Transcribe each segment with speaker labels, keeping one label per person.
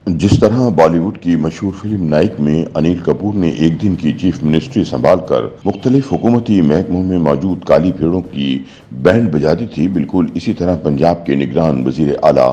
Speaker 1: जिस तरह बॉलीवुड की मशहूर फिल्म नाइक में अनिल कपूर ने एक दिन की चीफ मिनिस्ट्री संभालकर मुख्तलिफ हुकूमती महकमों में मौजूद काली भेड़ों की बैंड बजा दी थी, बिल्कुल इसी तरह पंजाब के निगरान वजीर आला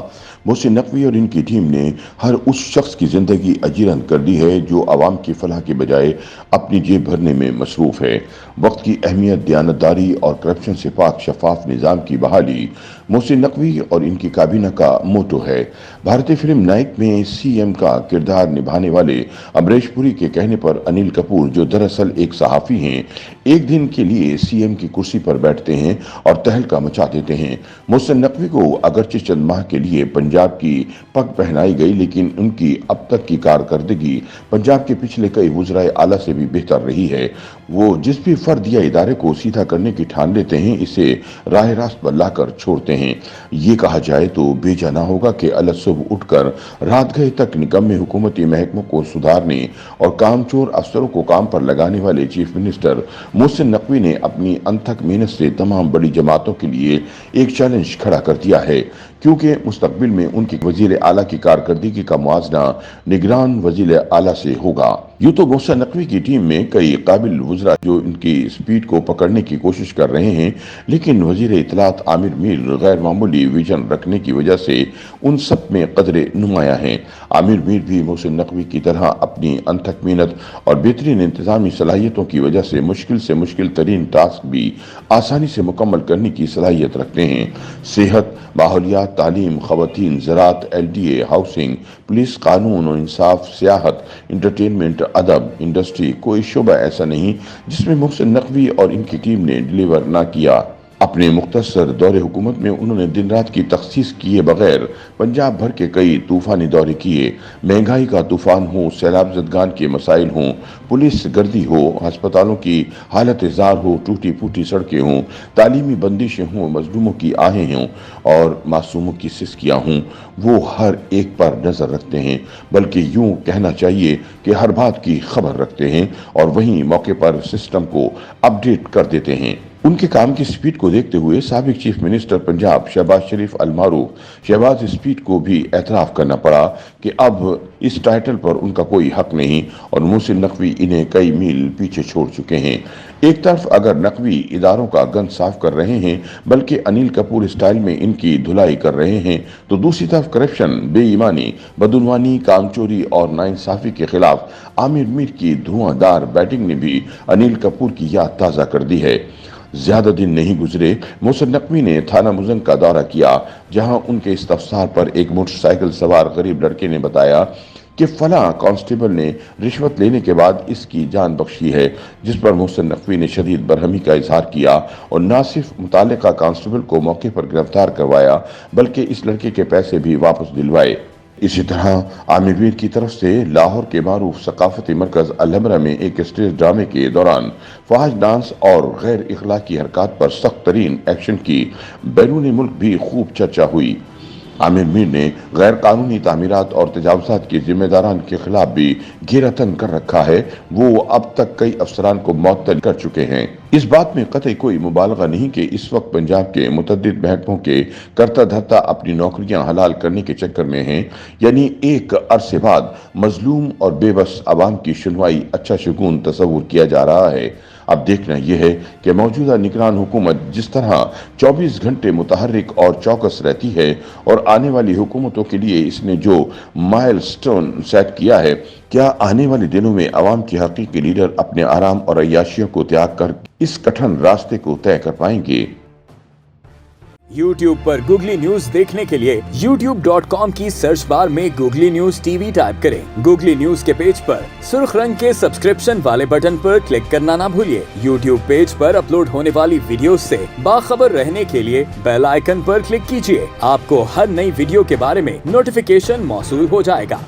Speaker 1: मोहसिन नकवी और इनकी टीम ने हर उस शख्स की जिंदगी अजीरन कर दी है जो आवाम की फलाह के बजाय अपनी जेब भरने में मसरूफ है। वक्त की अहमियत, दयानतदारी और करप्शन से पाक शफाफ निज़ाम की बहाली मोहसिन नकवी और इनकी काबीना का मोटो है। भारतीय फिल्म नाइक में सीएम का किरदार निभाने वाले अमरीश पुरी के कहने पर अनिल कपूर, जो दरअसल एक सहाफ़ी हैं, एक दिन के लिए सीएम की कुर्सी पर बैठते हैं और तहलका मचा देते हैं। मोहसिन नकवी को अगरचे चंद माह के लिए पंजाब की पग पहनाई गई, लेकिन उनकी अब तक की कारकर्दगी पंजाब के पिछले कई वज़राए आला से भी बेहतर रही है। वो जिस भी फर्द या इदारे को सीधा करने की ठान लेते हैं, इसे राह रास्त पर लाकर छोड़ते हैं। ये कहा जाए तो बेजा ना होगा कि अलग सुबह उठकर रात गए तक निकम्मे हुकूमती महकमों को सुधारने और कामचोर अफसरों को काम पर लगाने वाले चीफ मिनिस्टर मोहसिन नकवी ने अपनी अनथक मेहनत से तमाम बड़ी जमातों के लिए एक चैलेंज खड़ा कर दिया है, क्योंकि मुस्तकबिल में उनकी वजीर आला की कारकर्दगी का मुआवजा निगरान वजीर आला से होगा। यूं तो मोहसिन नकवी की टीम में कई काबिल वज़रा जो इनकी स्पीड को पकड़ने की कोशिश कर रहे हैं, लेकिन वजीर इत्तलात आमिर मीर गैर मामूली विजन रखने की वजह से उन सब में कदरे नुमाया हैं। आमिर मीर भी मोहसिन नकवी की तरह अपनी अनथक मेहनत और बेहतरीन इंतजामी सलाहियतों की वजह से मुश्किल तरीन टास्क भी आसानी से मुकम्मल करने की सलाहियत रखते हैं। सेहत, माहौलियात, तालीम, खवातीन, ज़राअत, LDA, हाउसिंग, पुलिस, कानून और इंसाफ, सियाहत, इंटरटेनमेंट, अदब, इंडस्ट्री, कोई शोबा ऐसा नहीं जिसमें मोहसिन नकवी और इनकी टीम ने डिलीवर ना किया। अपने मुख्तसर दौरे हुकूमत में उन्होंने दिन रात की तखसीस किए बगैर पंजाब भर के कई तूफानी दौरे किए। महंगाई का तूफान हो, सैलाब ज़दगान के मसाइल हों, पुलिस गर्दी हो, अस्पतालों की हालत ज़ार हो, टूटी फूटी सड़कें हों, तालीमी बंदिशें हों, मजलूमों की आहें हों और मासूमों की सिसकियाँ हों, वो हर एक पर नज़र रखते हैं। बल्कि यूँ कहना चाहिए कि हर बात की खबर रखते हैं और वहीं मौके पर सिस्टम को अपडेट कर देते हैं। उनके काम की स्पीड को देखते हुए साबिक चीफ मिनिस्टर पंजाब शहबाज शरीफ अल-मारूफ शहबाज स्पीड को भी एतराफ़ करना पड़ा कि अब इस टाइटल पर उनका कोई हक नहीं और मोहसिन नकवी इन्हें कई मील पीछे छोड़ चुके हैं। एक तरफ अगर नकवी इदारों का गंद साफ कर रहे हैं, बल्कि अनिल कपूर स्टाइल में इनकी धुलाई कर रहे हैं, तो दूसरी तरफ करप्शन, बेईमानी, बदउनवानी, कामचोरी और नाइंसाफी के खिलाफ आमिर मीर की धुआंधार बैटिंग ने भी अनिल कपूर की याद ताज़ा कर दी है। ज्यादा दिन नहीं गुजरे, मोहसिन नकवी ने थाना मुजन का दौरा किया, जहां उनके इस्तफसार पर एक मोटरसाइकिल सवार गरीब लड़के ने बताया कि फला कांस्टेबल ने रिश्वत लेने के बाद इसकी जान बख्शी है, जिस पर मोहसिन नकवी ने शदीद बरहमी का इजहार किया और न सिर्फ मुतालिका कांस्टेबल को मौके पर गिरफ्तार करवाया, बल्कि इस लड़के के पैसे भी वापस दिलवाए। इसी तरह आमिर मीर की तरफ से लाहौर के मारूफ सकाफती मरकज अल-हमरा में एक स्टेज ड्रामे के दौरान फहाश डांस और गैर इखलाकी हरकत पर सख्त तरीन एक्शन की बैरून मुल्क भी खूब चर्चा हुई। आमिर मीर ने गैर कानूनी तामीरात और तजावुज़ात के जिम्मेदारान के खिलाफ भी घेरा तंग कर रखा है। वो अब तक कई अफसरान को मुअत्तल कर चुके हैं। इस बात में कतई कोई मुबालगा नहीं कि इस वक्त पंजाब के मुतअद्दिद महकमों के करता धरता अपनी नौकरियां हलाल करने के चक्कर में हैं, यानी एक अरसे बाद मजलूम और बेबस आवाम की सुनवाई अच्छा शगुन तस्वुर किया जा रहा है। अब देखना यह है कि मौजूदा निगरान हुकूमत जिस तरह 24 घंटे मुतहर्रिक और चौकस रहती है और आने वाली हुकूमतों के लिए इसने जो माइलस्टोन सेट किया है, क्या आने वाले दिनों में अवाम के हकीकी लीडर अपने आराम और अय्याशियों को त्याग कर इस कठिन रास्ते को तय कर पाएंगे?
Speaker 2: YouTube पर गूगली न्यूज देखने के लिए youtube.com की सर्च बार में गूगली न्यूज TV टाइप करें। गूगली न्यूज के पेज पर सुर्ख रंग के सब्सक्रिप्शन वाले बटन पर क्लिक करना ना भूलिए। YouTube पेज पर अपलोड होने वाली वीडियोस से बाखबर रहने के लिए बेल आइकन पर क्लिक कीजिए। आपको हर नई वीडियो के बारे में नोटिफिकेशन मौसूल हो जाएगा।